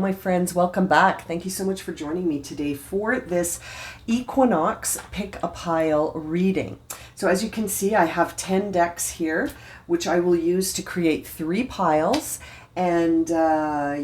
my friends, welcome back. Thank you so much for joining me today for this EQUINOX Pick-a-Pile reading. So as you can see, I have 10 decks here, which I will use to create 3 piles. And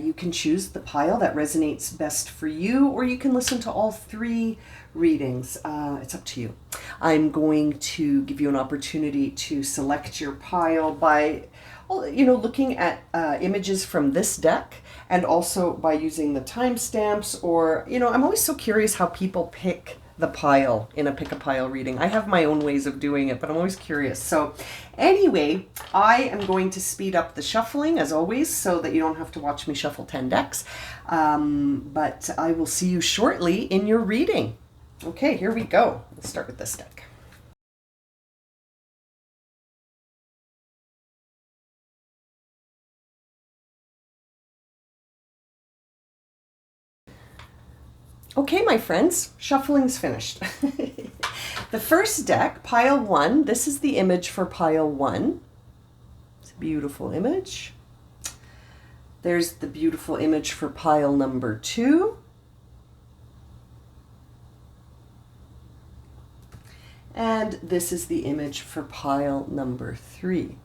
you can choose the pile that resonates best for you, or you can listen to all 3 readings. It's up to you. I'm going to give you an opportunity to select your pile by looking at images from this deck, and also by using the timestamps, or, I'm always so curious how people pick the pile in a pick-a-pile reading. I have my own ways of doing it, but I'm always curious. So anyway, I am going to speed up the shuffling as always, so that you don't have to watch me shuffle 10 decks. But I will see you shortly in your reading. Okay, here we go. Let's start with this deck. Okay, my friends, shuffling's finished. The first deck, pile 1, this is the image for pile 1. It's a beautiful image. There's the beautiful image for pile number 2. And this is the image for pile number 3.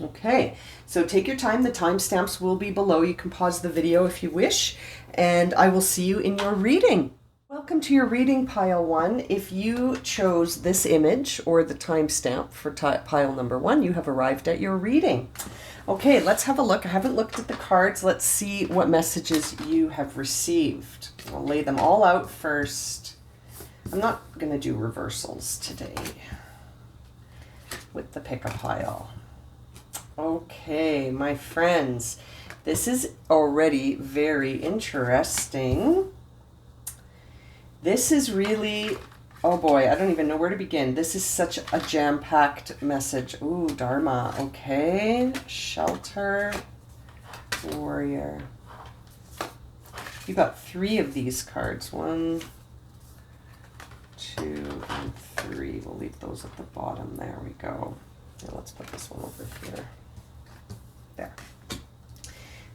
Okay, so take your time. The timestamps will be below. You can pause the video if you wish, and I will see you in your reading. Welcome to your reading, pile 1. If you chose this image or the timestamp for pile number 1, you have arrived at your reading. Okay, let's have a look. I haven't looked at the cards. Let's see what messages you have received. I'll lay them all out first. I'm not going to do reversals today with the pick-a-pile. Okay, my friends, this is already very interesting. This is really, oh boy, I don't even know where to begin. This is such a jam-packed message. Ooh, Dharma, okay. Shelter, warrior. You got 3 of these cards. 1, 2, and 3. We'll leave those at the bottom. There we go. Now let's put this one over here. There.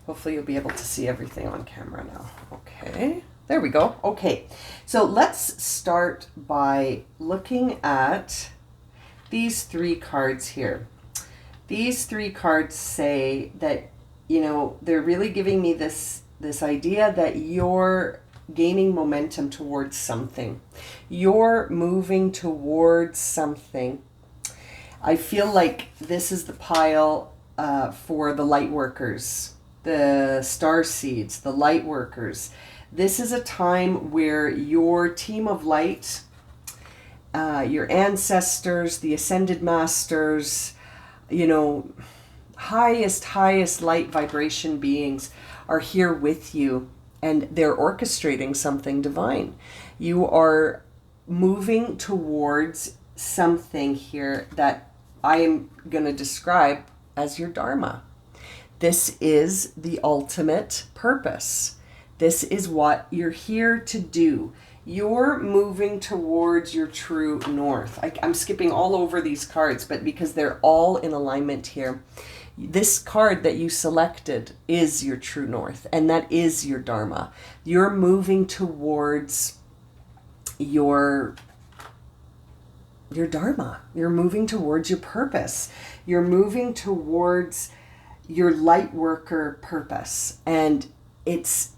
Hopefully you'll be able to see everything on camera now. Okay, there we go. Okay, so let's start by looking at these 3 cards here. These 3 cards say that, they're really giving me this idea that you're gaining momentum towards something. You're moving towards something. I feel like this is the pile for the light workers, the star seeds, the light workers. This is a time where your team of light, your ancestors, the ascended masters, highest light vibration beings are here with you, and they're orchestrating something divine. You are moving towards something here that I am going to describe as your Dharma. This is the ultimate purpose. This is what you're here to do. You're moving towards your true north. I'm skipping all over these cards, but because they're all in alignment here, this card that you selected is your true north, and that is your Dharma. You're moving towards your Dharma. You're moving towards your purpose. You're moving towards your light worker purpose. And it's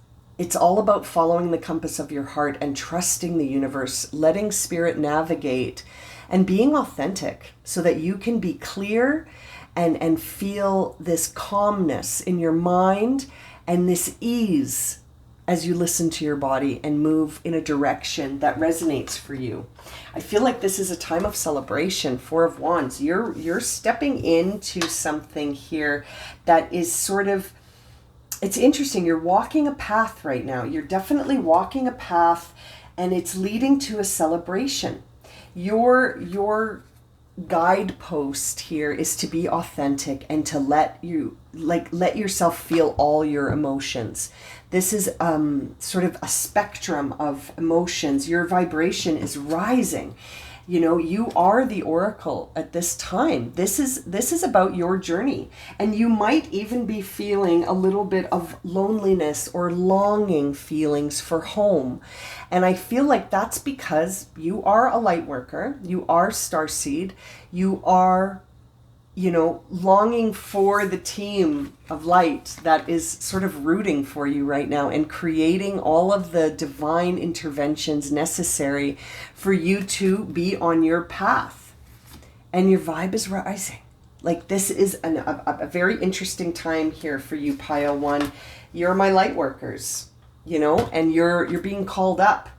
all about following the compass of your heart and trusting the universe, letting spirit navigate and being authentic so that you can be clear and feel this calmness in your mind and this ease as you listen to your body and move in a direction that resonates for you. I feel like this is a time of celebration. 4 of Wands. You're stepping into something here that is sort of, it's interesting. You're walking a path right now. You're definitely walking a path, and it's leading to a celebration. Your guidepost here is to be authentic and to let yourself feel all your emotions. This is sort of a spectrum of emotions. Your vibration is rising, You know, you are the oracle at this time. This is about your journey. And you might even be feeling a little bit of loneliness or longing feelings for home. And I feel like that's because you are a light worker, you are starseed, you are, you know, longing for the team of light that is sort of rooting for you right now and creating all of the divine interventions necessary for you to be on your path. And your vibe is rising. Like, this is a very interesting time here for you, Pile 1. You're my light workers, you know, and you're being called up.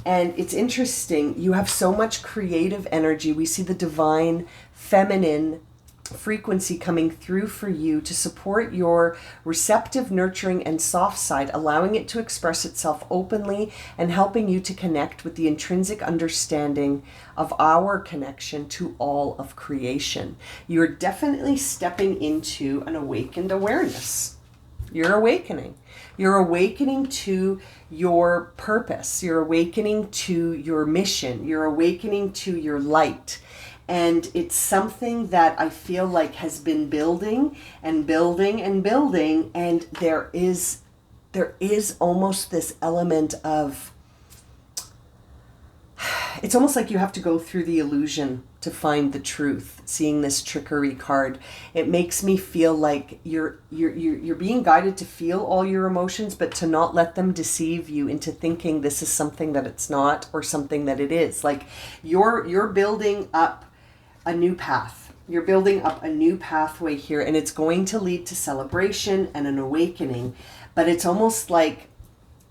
And it's interesting. You have so much creative energy. We see the divine feminine frequency coming through for you to support your receptive, nurturing, and soft side, allowing it to express itself openly and helping you to connect with the intrinsic understanding of our connection to all of creation. You're definitely stepping into an awakened awareness. You're awakening. You're awakening to your purpose. You're awakening to your mission. You're awakening to your light. And it's something that I feel like has been building and building and building. And there is almost this element of, it's almost like you have to go through the illusion to find the truth. Seeing this trickery card, it makes me feel like you're being guided to feel all your emotions, but to not let them deceive you into thinking this is something that it's not or something that it is. Like, you're building up a new path. You're building up a new pathway here, and it's going to lead to celebration and an awakening. But it's almost like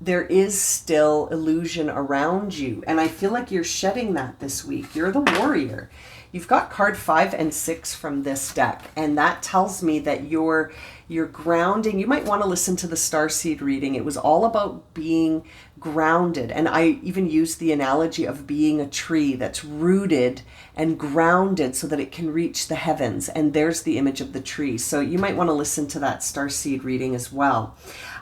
there is still illusion around you. And I feel like you're shedding that this week. You're the warrior. You've got card 5 and 6 from this deck. And that tells me that you're grounding. You might want to listen to the Starseed reading. It was all about being grounded. And I even used the analogy of being a tree that's rooted and grounded so that it can reach the heavens. And there's the image of the tree. So you might want to listen to that Starseed reading as well.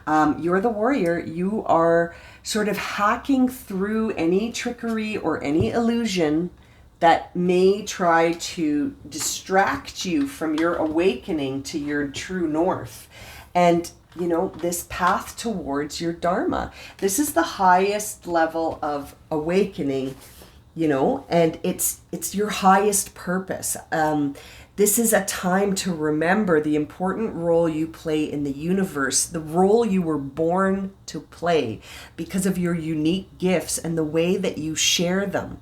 You're the warrior. You are sort of hacking through any trickery or any illusion that may try to distract you from your awakening to your true north. And, you know, this path towards your Dharma. This is the highest level of awakening, you know, and it's your highest purpose. This is a time to remember the important role you play in the universe, the role you were born to play because of your unique gifts and the way that you share them.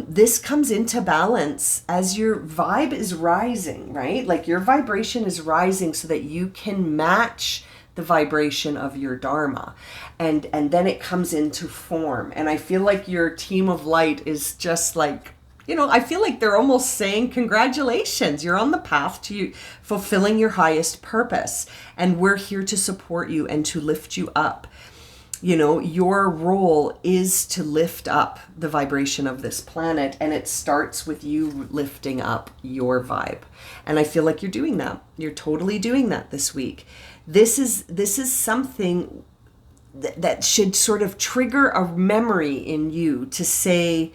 This comes into balance as your vibe is rising, right? Like, your vibration is rising so that you can match the vibration of your Dharma. And then it comes into form. And I feel like your team of light is just like, you know, I feel like they're almost saying, congratulations, you're on the path to fulfilling your highest purpose. And we're here to support you and to lift you up. You know, your role is to lift up the vibration of this planet, and it starts with you lifting up your vibe. And I feel like you're doing that. You're totally doing that this week. This is something that should sort of trigger a memory in you to say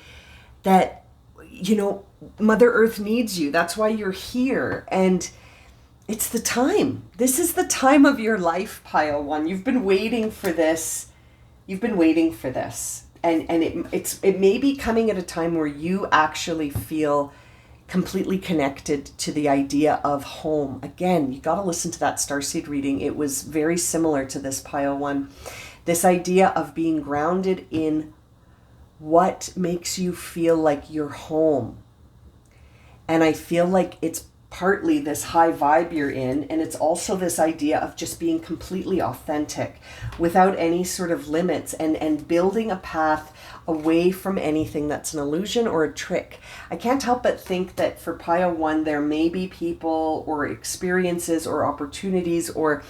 that, you know, Mother Earth needs you. That's why you're here. And it's the time. This is the time of your life, Pile 1. You've been waiting for this. You've been waiting for this. And it may be coming at a time where you actually feel completely connected to the idea of home. Again, you got to listen to that Starseed reading. It was very similar to this, Pile 1. This idea of being grounded in what makes you feel like you're home. And I feel like it's partly this high vibe you're in, and it's also this idea of just being completely authentic without any sort of limits, and building a path away from anything that's an illusion or a trick. I can't help but think that for Pile 1, there may be people or experiences or opportunities or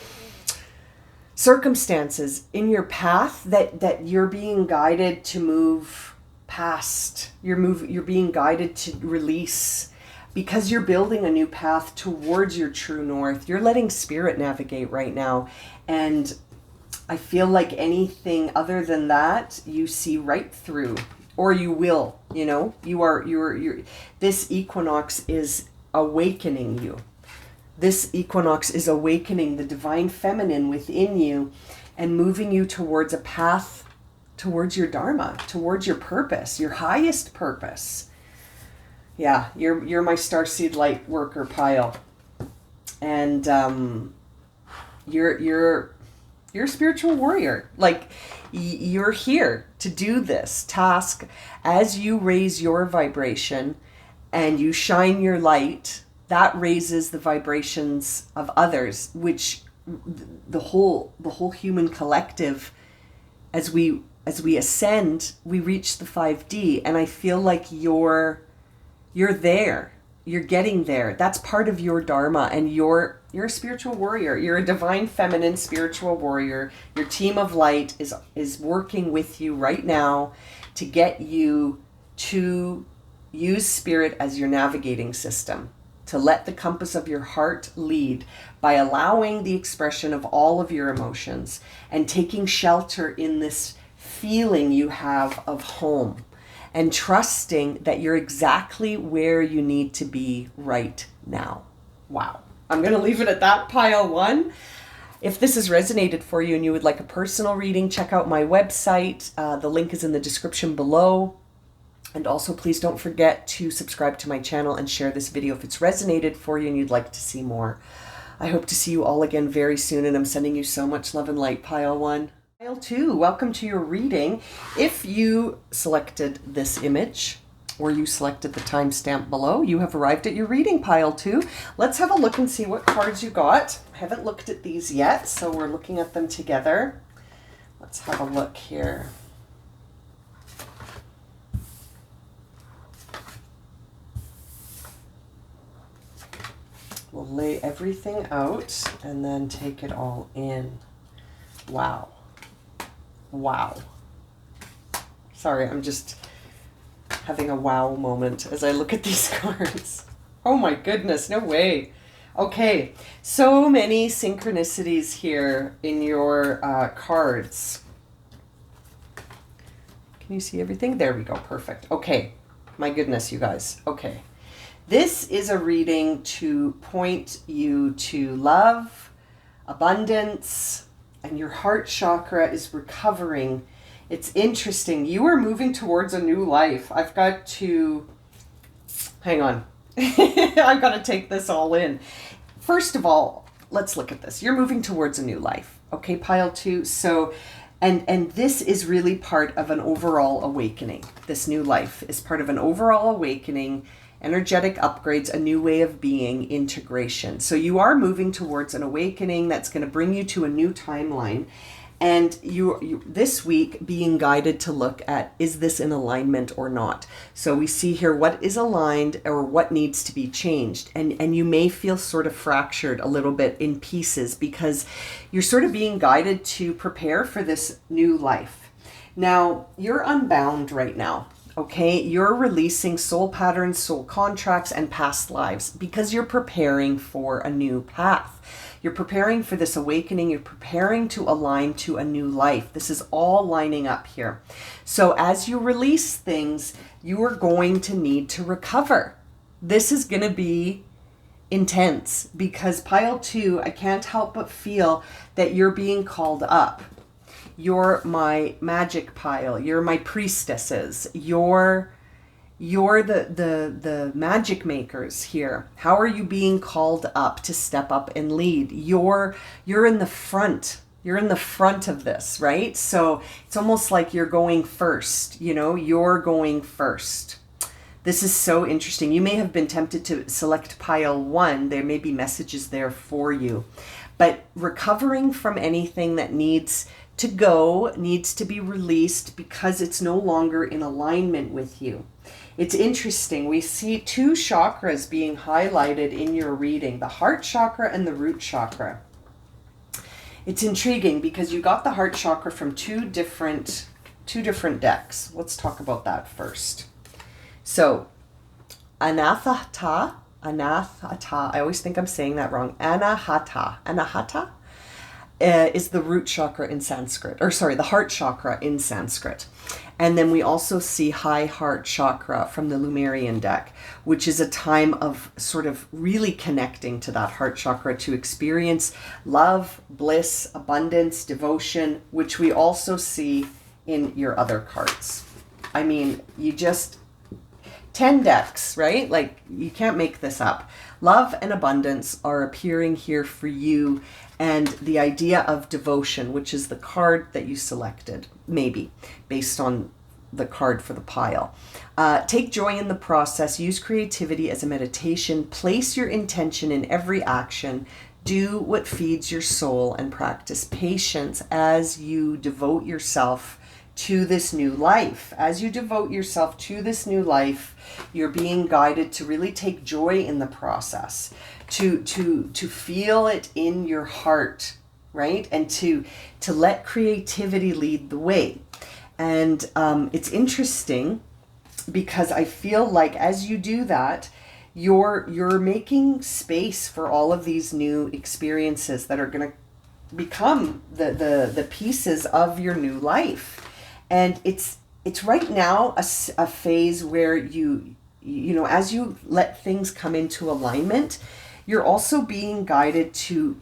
circumstances in your path that you're being guided to move past. You're being guided to release, because you're building a new path towards your true north. You're letting spirit navigate right now. And I feel like anything other than that, you see right through. or you will, you know, you're, this equinox is awakening you. This equinox is awakening the divine feminine within you and moving you towards a path towards your dharma, towards your purpose, your highest purpose. Yeah, you're my starseed light worker pile. And you're a spiritual warrior. Like, you're here to do this task. As you raise your vibration and you shine your light, that raises the vibrations of others, which the whole human collective, as we ascend, we reach the 5D. And I feel like you're there. You're getting there. That's part of your dharma, and you're a spiritual warrior. You're a divine feminine spiritual warrior. Your team of light is working with you right now to get you to use spirit as your navigating system, to let the compass of your heart lead by allowing the expression of all of your emotions and taking shelter in this feeling you have of home, and trusting that you're exactly where you need to be right now. Wow. I'm going to leave it at that, pile one. If this has resonated for you and you would like a personal reading, check out my website. The link is in the description below. And also, please don't forget to subscribe to my channel and share this video if it's resonated for you and you'd like to see more. I hope to see you all again very soon, and I'm sending you so much love and light, pile one. Pile two, welcome to your reading. If you selected this image or you selected the timestamp below, you have arrived at your reading, pile two. Let's have a look and see what cards you got. I haven't looked at these yet, so we're looking at them together. Let's have a look here. We'll lay everything out and then take it all in. Wow. Wow. Sorry, I'm just having a wow moment as I look at these cards. Oh my goodness, no way. Okay, so many synchronicities here in your cards. Can you see everything? There we go, perfect. Okay, my goodness, you guys. Okay, this is a reading to point you to love, abundance, and your heart chakra is recovering. It's interesting. You are moving towards a new life. I've got to, hang on. I've got to take this all in. First of all, let's look at this. You're moving towards a new life. Okay, pile two. So, and this is really part of an overall awakening. This new life is part of an overall awakening, energetic upgrades, a new way of being, integration. So you are moving towards an awakening that's going to bring you to a new timeline. And you this week being guided to look at, is this in alignment or not? So we see here what is aligned or what needs to be changed. And you may feel sort of fractured a little bit in pieces because you're sort of being guided to prepare for this new life. Now, you're unbound right now. Okay, you're releasing soul patterns, soul contracts, and past lives because you're preparing for a new path. You're preparing for this awakening. You're preparing to align to a new life. This is all lining up here. So as you release things, you are going to need to recover. This is going to be intense because pile two, I can't help but feel that you're being called up. You're my magic pile. You're my priestesses. You're the magic makers here. How are you being called up to step up and lead? You're in the front. You're in the front of this, right? So it's almost like you're going first. You know, you're going first. This is so interesting. You may have been tempted to select pile one. There may be messages there for you. But recovering from anything that needs to go, needs to be released because it's no longer in alignment with you. It's interesting. We see two chakras being highlighted in your reading, the heart chakra and the root chakra. It's intriguing because you got the heart chakra from two different decks. Let's talk about that first. So, Anathata, I always think I'm saying that wrong. Anahata is the root chakra in Sanskrit, or sorry, the heart chakra in Sanskrit. And then we also see high heart chakra from the Lumerian deck, which is a time of sort of really connecting to that heart chakra to experience love, bliss, abundance, devotion, which we also see in your other cards. I mean, you just 10 decks, right? Like, you can't make this up. Love and abundance are appearing here for you, and the idea of devotion, which is the card that you selected, maybe, based on the card for the pile. Take joy in the process, use creativity as a meditation, place your intention in every action, do what feeds your soul, and practice patience as you devote yourself to this new life. As you devote yourself to this new life, you're being guided to really take joy in the process, to feel it in your heart, right? And to let creativity lead the way. And it's interesting because I feel like as you do that, you're making space for all of these new experiences that are going to become the pieces of your new life. And it's right now a phase where you know, as you let things come into alignment, you're also being guided to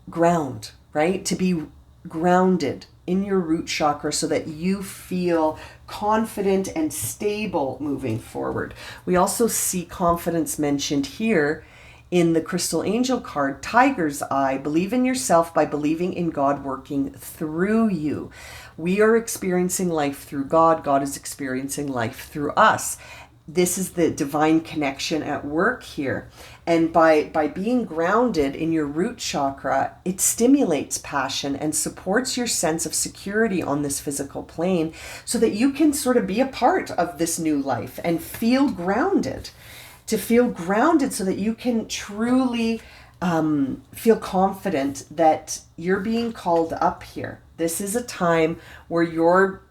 ground, right? To be grounded in your root chakra so that you feel confident and stable moving forward. We also see confidence mentioned here in the Crystal Angel card, Tiger's Eye. Believe in yourself by believing in God working through you. We are experiencing life through God. God is experiencing life through us. This is the divine connection at work here. And by being grounded in your root chakra, it stimulates passion and supports your sense of security on this physical plane so that you can sort of be a part of this new life and feel grounded. To feel grounded so that you can truly feel confident that you're being called up here. This is a time where you're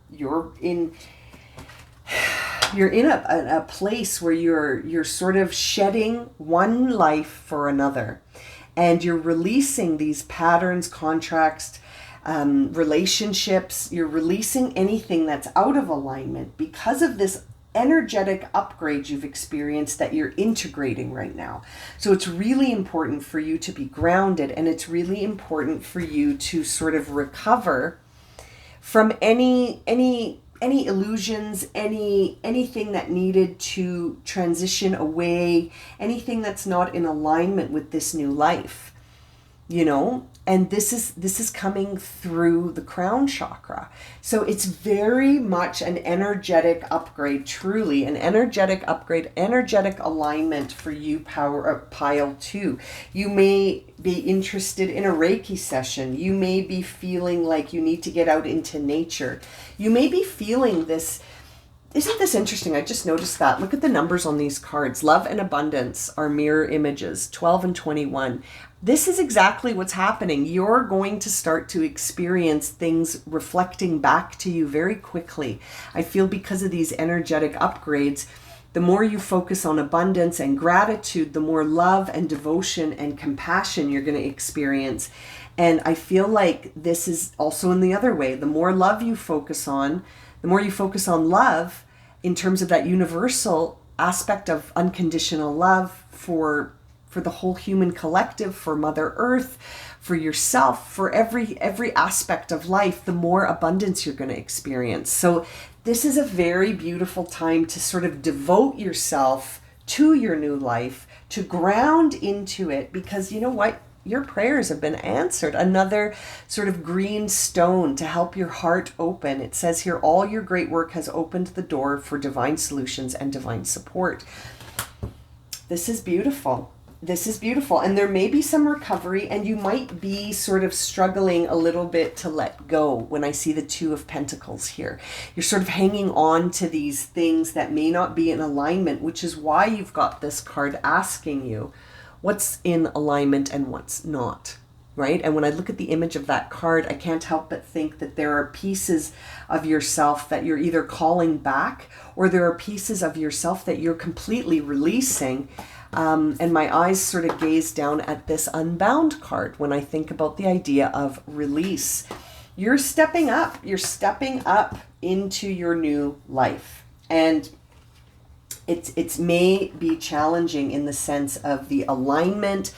in a place where you're sort of shedding one life for another, and you're releasing these patterns, contracts, relationships. You're releasing anything that's out of alignment because of this energetic upgrade you've experienced that you're integrating right now. So it's really important for you to be grounded, and it's really important for you to sort of recover from any illusions, anything that needed to transition away, anything that's not in alignment with this new life, you know. And this is coming through the crown chakra. So it's very much an energetic upgrade, truly an energetic upgrade, energetic alignment for you, pile 2. You may be interested in a Reiki session. You may be feeling like you need to get out into nature. You may be feeling this. Isn't this interesting? I just noticed that. Look at the numbers on these cards. Love and abundance are mirror images, 12 and 21. This is exactly what's happening. You're going to start to experience things reflecting back to you very quickly. I feel because of these energetic upgrades, the more you focus on abundance and gratitude, the more love and devotion and compassion you're going to experience. And I feel like this is also in the other way. The more love you focus on, the more you focus on love in terms of that universal aspect of unconditional love for the whole human collective, for Mother Earth, for yourself, for every aspect of life, the more abundance you're going to experience. So this is a very beautiful time to sort of devote yourself to your new life, to ground into it, because you know what? Your prayers have been answered. Another sort of green stone to help your heart open. It says here, all your great work has opened the door for divine solutions and divine support. This is beautiful. This is beautiful. And there may be some recovery, and you might be sort of struggling a little bit to let go when I see the 2 of Pentacles here. You're sort of hanging on to these things that may not be in alignment, which is why you've got this card asking you what's in alignment and what's not, right? And when I look at the image of that card, I can't help but think that there are pieces of yourself that you're either calling back, or there are pieces of yourself that you're completely releasing. And my eyes sort of gaze down at this Unbound card when I think about the idea of release. you're stepping up. You're stepping up into your new life. And it's may be challenging in the sense of the alignment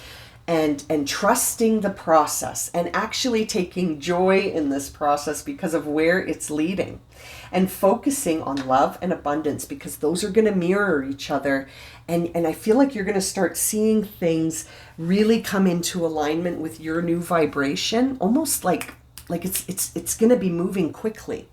and trusting the process and actually taking joy in this process because of where it's leading, and focusing on love and abundance, because those are going to mirror each other. And I feel like you're going to start seeing things really come into alignment with your new vibration, almost like it's going to be moving quickly.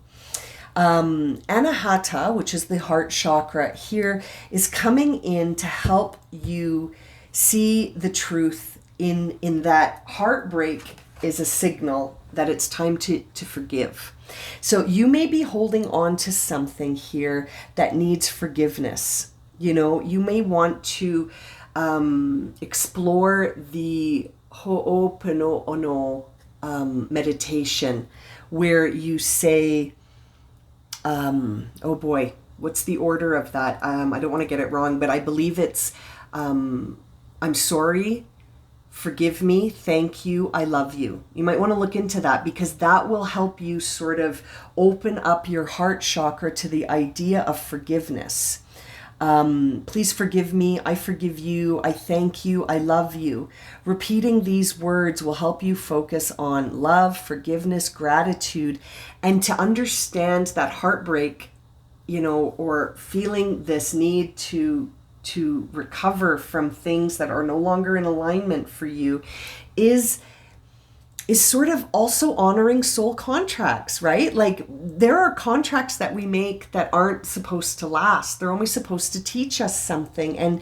Anahata, which is the heart chakra here, is coming in to help you see the truth in that heartbreak is a signal that it's time to forgive. So you may be holding on to something here that needs forgiveness. You know, you may want to explore the Ho'oponopono meditation, where you say, oh boy, what's the order of that? I don't want to get it wrong, but I believe it's, I'm sorry, forgive me, thank you, I love you. You might want to look into that, because that will help you sort of open up your heart chakra to the idea of forgiveness. Please forgive me, I forgive you, I thank you, I love you. Repeating these words will help you focus on love, forgiveness, gratitude, and to understand that heartbreak, you know, or feeling this need to recover from things that are no longer in alignment for you is sort of also honoring soul contracts, right? Like, there are contracts that we make that aren't supposed to last. They're only supposed to teach us something. And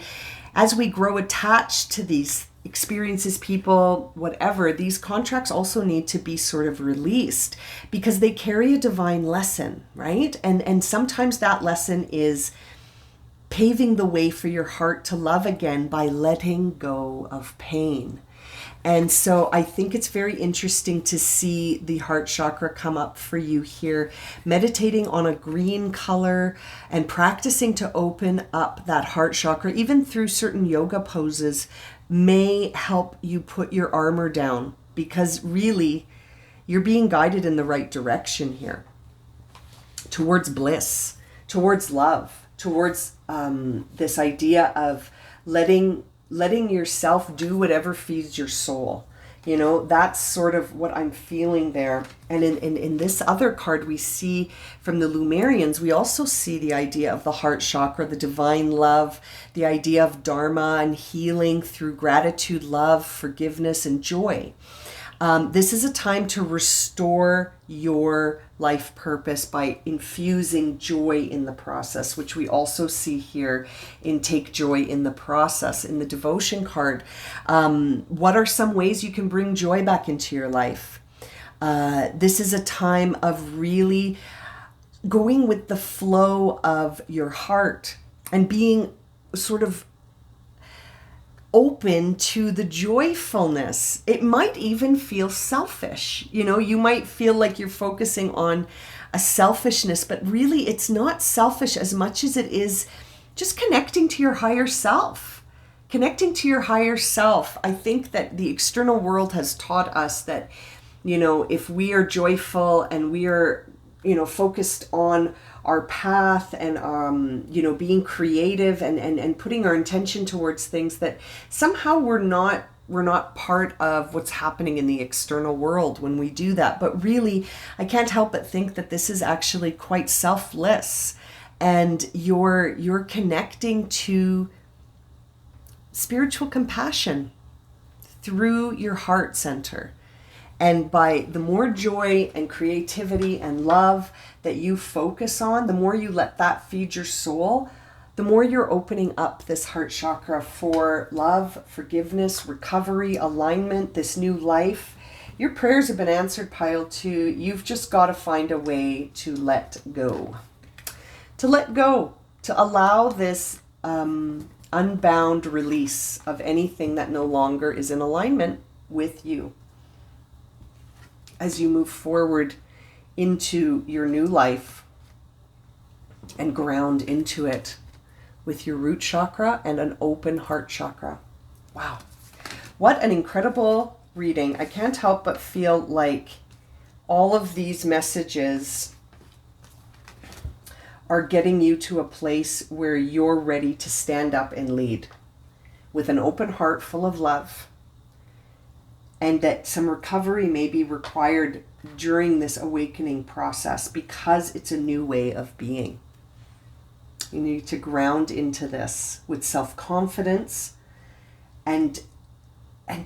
as we grow attached to these experiences, people, whatever, these contracts also need to be sort of released, because they carry a divine lesson, right? And sometimes that lesson is paving the way for your heart to love again by letting go of pain. And so I think it's very interesting to see the heart chakra come up for you here. Meditating on a green color and practicing to open up that heart chakra, even through certain yoga poses, may help you put your armor down, because really you're being guided in the right direction here, towards bliss, towards love, towards this idea of letting yourself do whatever feeds your soul. You know, that's sort of what I'm feeling there. And in this other card we see from the Lumerians, we also see the idea of the heart chakra, the divine love, the idea of dharma and healing through gratitude, love, forgiveness, and joy. This is a time to restore your life purpose by infusing joy in the process, which we also see here in Take Joy in the Process in the devotion card. What are some ways you can bring joy back into your life? This is a time of really going with the flow of your heart and being sort of open to the joyfulness. It might even feel selfish. You know, you might feel like you're focusing on a selfishness, but really it's not selfish as much as it is just connecting to your higher self. Connecting to your higher self. I think that the external world has taught us that, you know, if we are joyful and we are, you know, focused on our path and you know, being creative and putting our intention towards things, that somehow we're not part of what's happening in the external world when we do that. But really, I can't help but think that this is actually quite selfless, and you're connecting to spiritual compassion through your heart center. And by the more joy and creativity and love that you focus on, the more you let that feed your soul, the more you're opening up this heart chakra for love, forgiveness, recovery, alignment, this new life. Your prayers have been answered, Pile 2. You've just got to find a way to let go. To let go, to allow this unbound release of anything that no longer is in alignment with you, as you move forward into your new life and ground into it with your root chakra and an open heart chakra. Wow. What an incredible reading. I can't help but feel like all of these messages are getting you to a place where you're ready to stand up and lead with an open heart full of love, and that some recovery may be required during this awakening process because it's a new way of being. You need to ground into this with self-confidence and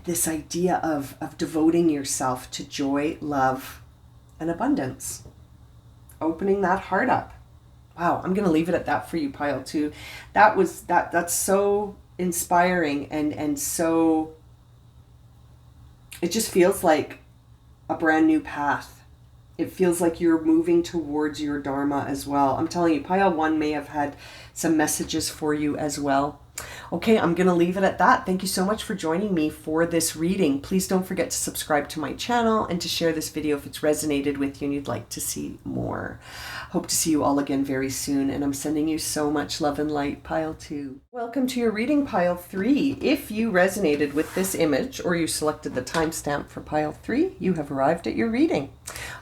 this idea of devoting yourself to joy, love, and abundance. Opening that heart up. Wow, I'm going to leave it at that for you, pile 2. That's so inspiring and so, it just feels like a brand new path. It feels like you're moving towards your Dharma as well. I'm telling you, pile 1 may have had some messages for you as well. Okay, I'm going to leave it at that. Thank you so much for joining me for this reading. Please don't forget to subscribe to my channel and to share this video if it's resonated with you and you'd like to see more. Hope to see you all again very soon, and I'm sending you so much love and light, pile 2. Welcome to your reading, pile 3. If you resonated with this image or you selected the timestamp for pile 3, you have arrived at your reading.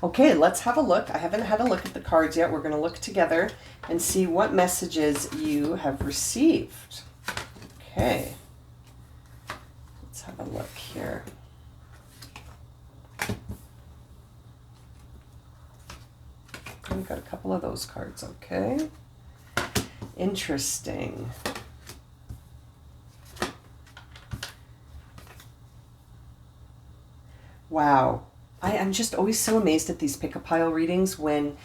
Okay, let's have a look. I haven't had a look at the cards yet. We're going to look together and see what messages you have received. Okay, let's have a look here. We've got a couple of those cards, okay. Interesting. Wow. I'm just always so amazed at these pick-a-pile readings when,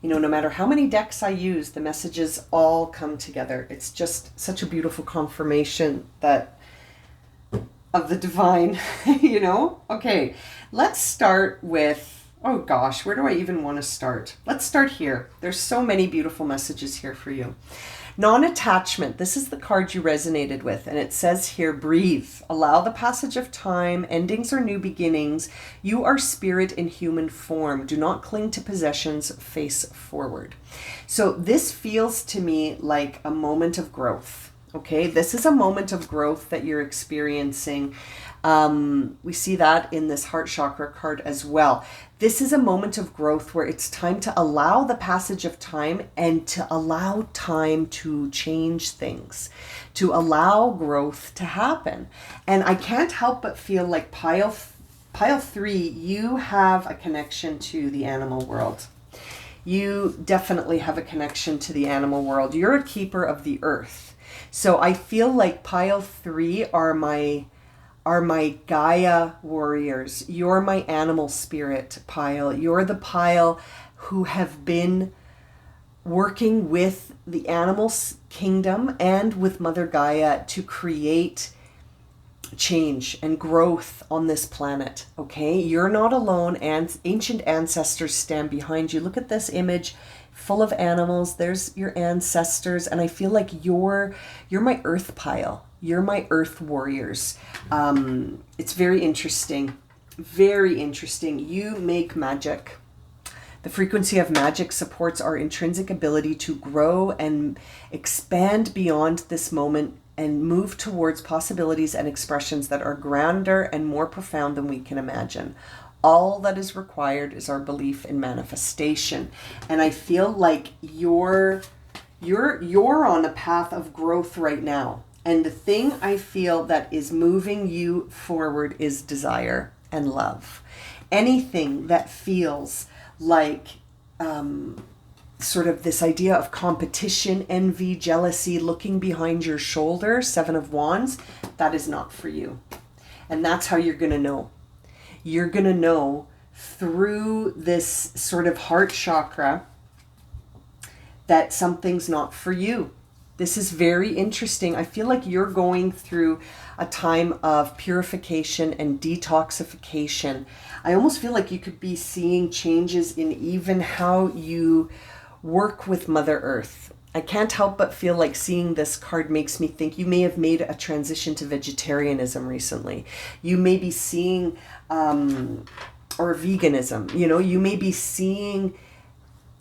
you know, no matter how many decks I use, the messages all come together. It's just such a beautiful confirmation that of the divine, you know? Okay, let's start with, oh gosh, where do I even want to start? Let's start here. There's so many beautiful messages here for you. Non-attachment. This is the card you resonated with, and it says here, breathe. Allow the passage of time. Endings are new beginnings. You are spirit in human form. Do not cling to possessions. Face forward. So this feels to me like a moment of growth. Okay, this is a moment of growth that you're experiencing. We see that in this heart chakra card as well. This is a moment of growth where it's time to allow the passage of time and to allow time to change things, to allow growth to happen. And I can't help but feel like pile 3, you have a connection to the animal world. You definitely have a connection to the animal world. You're a keeper of the earth. So I feel like pile 3 are my Gaia warriors. You're my animal spirit pile. You're the pile who have been working with the animal kingdom and with Mother Gaia to create change and growth on this planet. Okay, you're not alone, and ancient ancestors stand behind you. Look at this image full of animals. There's your ancestors, and I feel like you're my earth pile. You're my earth warriors. It's very interesting. Very interesting. You make magic. The frequency of magic supports our intrinsic ability to grow and expand beyond this moment and move towards possibilities and expressions that are grander and more profound than we can imagine. All that is required is our belief in manifestation. And I feel like you're on a path of growth right now. And the thing I feel that is moving you forward is desire and love. Anything that feels like sort of this idea of competition, envy, jealousy, looking behind your shoulder, 7 of Wands, that is not for you. And that's how you're going to know. You're going to know through this sort of heart chakra that something's not for you. This is very interesting. I feel like you're going through a time of purification and detoxification. I almost feel like you could be seeing changes in even how you work with Mother Earth. I can't help but feel like seeing this card makes me think you may have made a transition to vegetarianism recently. You may be seeing, or veganism, you know, you may be seeing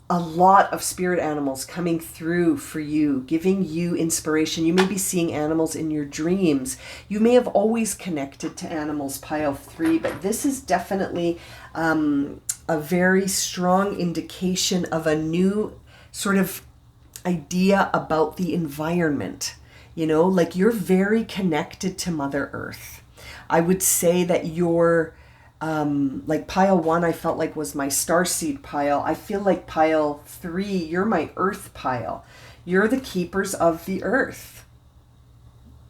a lot of spirit animals coming through for you, giving you inspiration. You may be seeing animals in your dreams. You may have always connected to animals, pile 3, but this is definitely a very strong indication of a new sort of idea about the environment. Like you're very connected to Mother Earth. I would say that you're like pile 1, I felt like was my starseed pile. I feel like pile 3, you're my earth pile. You're the keepers of the earth.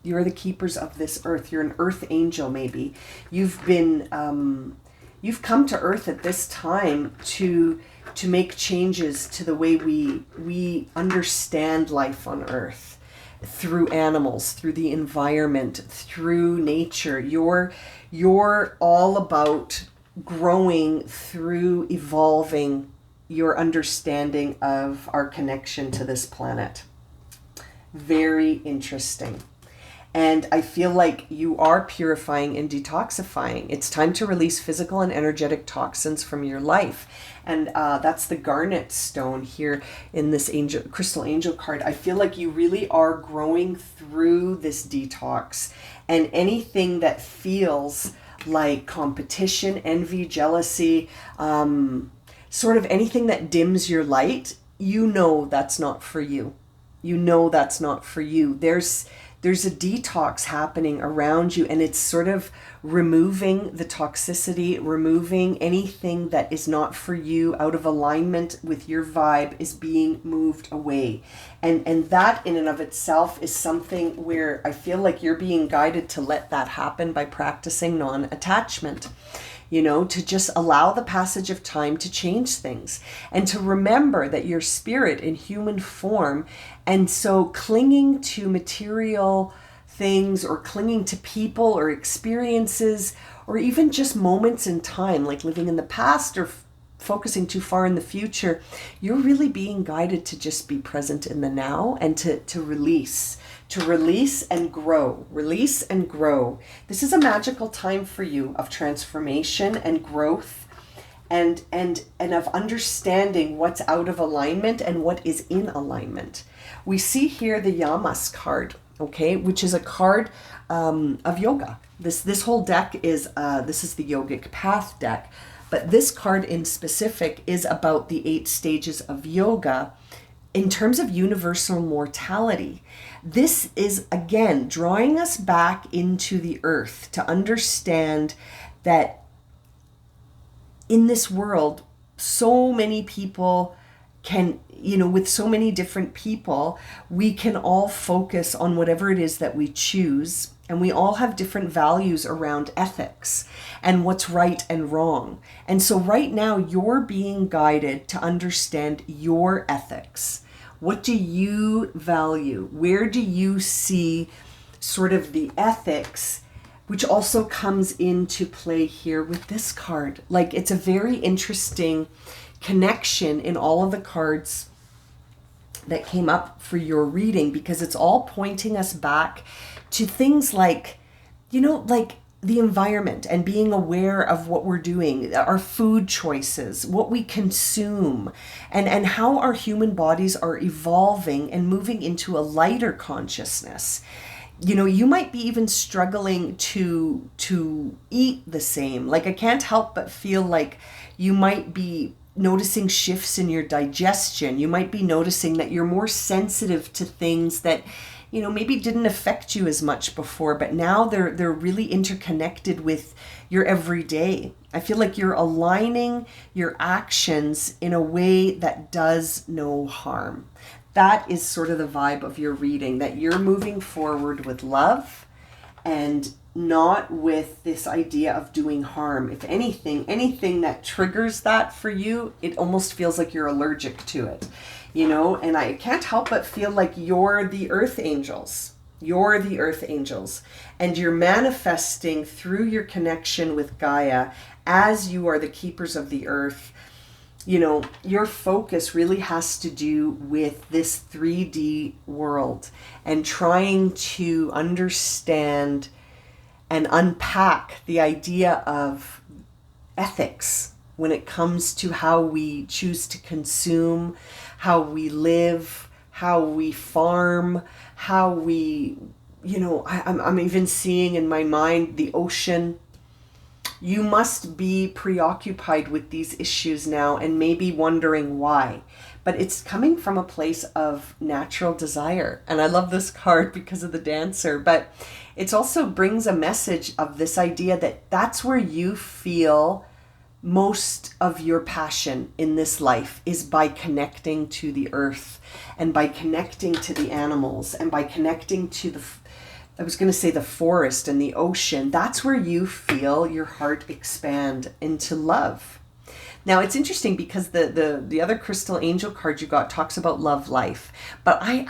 You're the keepers of this earth. You're an earth angel, maybe. You've come to earth at this time to make changes to the way we understand life on earth, through animals, through the environment, through nature. You're all about growing through evolving your understanding of our connection to this planet. Very interesting. And I feel like you are purifying and detoxifying. It's time to release physical and energetic toxins from your life. And that's the garnet stone here in this crystal angel card. I feel like you really are growing through this detox. And anything that feels like competition, envy, jealousy, sort of anything that dims your light, that's not for you. That's not for you. There's a detox happening around you, and it's sort of removing the toxicity, removing anything that is not for you, out of alignment with your vibe, is being moved away. And that in and of itself is something where I feel like you're being guided to let that happen by practicing non-attachment. To just allow the passage of time to change things, and to remember that you're spirit in human form. And so clinging to material things, or clinging to people or experiences, or even just moments in time, like living in the past or focusing too far in the future, you're really being guided to just be present in the now, and to release. To release and grow. Release and grow. This is a magical time for you of transformation and growth, and of understanding what's out of alignment and what is in alignment. We see here the Yamas card, okay, which is a card of yoga. This whole deck is this is the Yogic Path deck, but this card in specific is about the 8 stages of yoga in terms of universal mortality. This is, again, drawing us back into the earth to understand that in this world, so many people can, with so many different people, we can all focus on whatever it is that we choose. And we all have different values around ethics and what's right and wrong. And so right now, you're being guided to understand your ethics. What do you value? Where do you see sort of the ethics, which also comes into play here with this card? Like, it's a very interesting connection in all of the cards that came up for your reading, because it's all pointing us back to things like, like the environment and being aware of what we're doing, our food choices, what we consume, and how our human bodies are evolving and moving into a lighter consciousness. You might be even struggling to eat the same. Like, I can't help but feel like you might be noticing shifts in your digestion. You might be noticing that you're more sensitive to things that maybe didn't affect you as much before, but now they're really interconnected with your everyday. I feel like you're aligning your actions in a way that does no harm. That is sort of the vibe of your reading, that you're moving forward with love and not with this idea of doing harm. If anything that triggers that for you, it almost feels like you're allergic to it. And I can't help but feel like you're the earth angels. You're the earth angels. And you're manifesting through your connection with Gaia as you are the keepers of the earth. Your focus really has to do with this 3D world and trying to understand and unpack the idea of ethics when it comes to how we choose to consume, how we live, how we farm, how we, I'm even seeing in my mind the ocean, You must be preoccupied with these issues now and maybe wondering why. But it's coming from a place of natural desire. And I love this card because of the dancer, but it also brings a message of this idea that that's where you feel most of your passion in this life is by connecting to the earth and by connecting to the animals and by connecting to I was going to say the forest and the ocean. That's where you feel your heart expand into love. Now, it's interesting because the other crystal angel card you got talks about love life. But I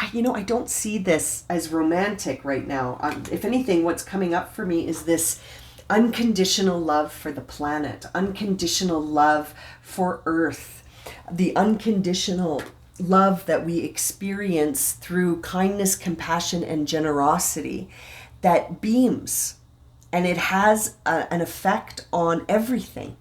don't see this as romantic right now. If anything, what's coming up for me is this unconditional love for the planet, unconditional love for Earth, the unconditional love that we experience through kindness, compassion, and generosity that beams, and it has an effect on everything.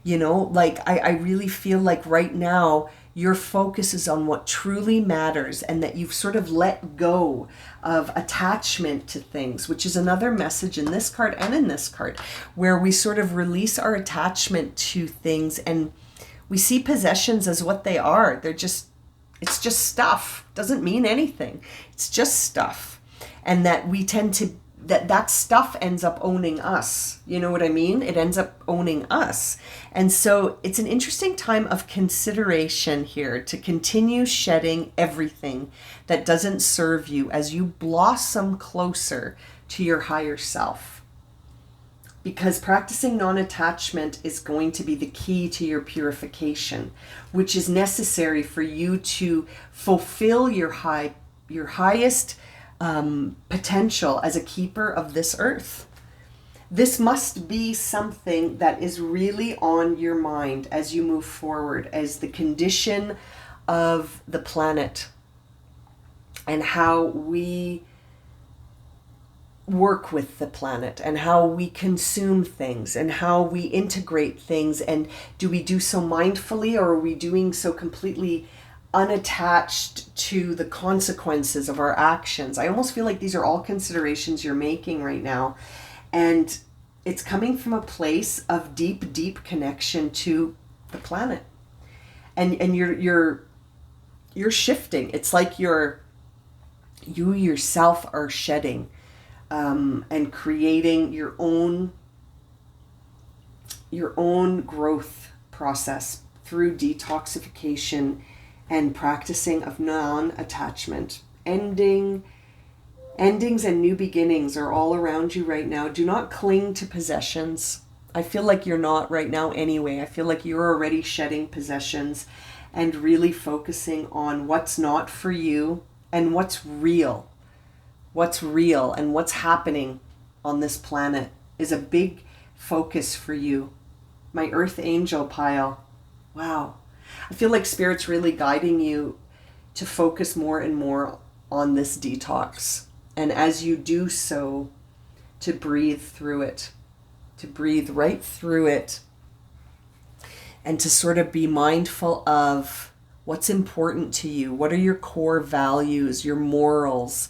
Like I really feel like right now your focus is on what truly matters, and that you've sort of let go of attachment to things, which is another message in this card and in this card, where we sort of release our attachment to things and we see possessions as what they are. It's just stuff. Doesn't mean anything. It's just stuff. And that we tend to, that stuff ends up owning us. You know what I mean? It ends up owning us. And so it's an interesting time of consideration here to continue shedding everything that doesn't serve you as you blossom closer to your higher self. Because practicing non-attachment is going to be the key to your purification, which is necessary for you to fulfill your highest potential as a keeper of this earth. This must be something that is really on your mind as you move forward, as the condition of the planet and how we work with the planet and how we consume things and how we integrate things. And do we do so mindfully, or are we doing so completely unattached to the consequences of our actions? I almost feel like these are all considerations you're making right now. And it's coming from a place of deep, deep connection to the planet. And you're shifting. It's like you yourself are shedding and creating your own growth process through detoxification and practicing of non-attachment. Endings and new beginnings are all around you right now. Do not cling to possessions. I feel like you're not right now anyway. I feel like you're already shedding possessions and really focusing on what's not for you and what's real. What's real and what's happening on this planet is a big focus for you. My earth angel pile. Wow. I feel like Spirit's really guiding you to focus more and more on this detox. And as you do so, to breathe through it, to breathe right through it, and to sort of be mindful of what's important to you. What are your core values, your morals?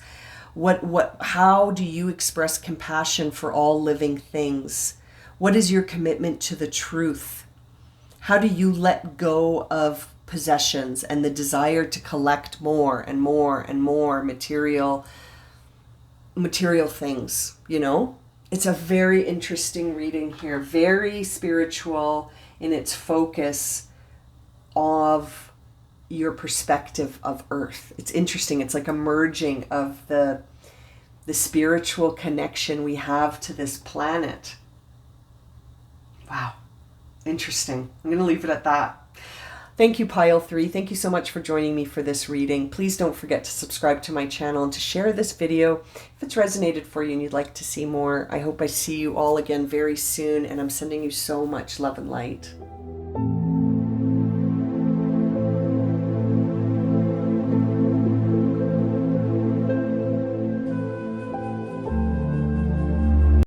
How do you express compassion for all living things? What is your commitment to the truth? How do you let go of possessions and the desire to collect more and more and more material things, It's a very interesting reading here, very spiritual in its focus of your perspective of Earth. It's interesting. It's like a merging of the spiritual connection we have to this planet. Wow. Interesting. I'm going to leave it at that. Thank you, Pile 3. Thank you so much for joining me for this reading. Please don't forget to subscribe to my channel and to share this video if it's resonated for you and you'd like to see more. I hope I see you all again very soon, and I'm sending you so much love and light.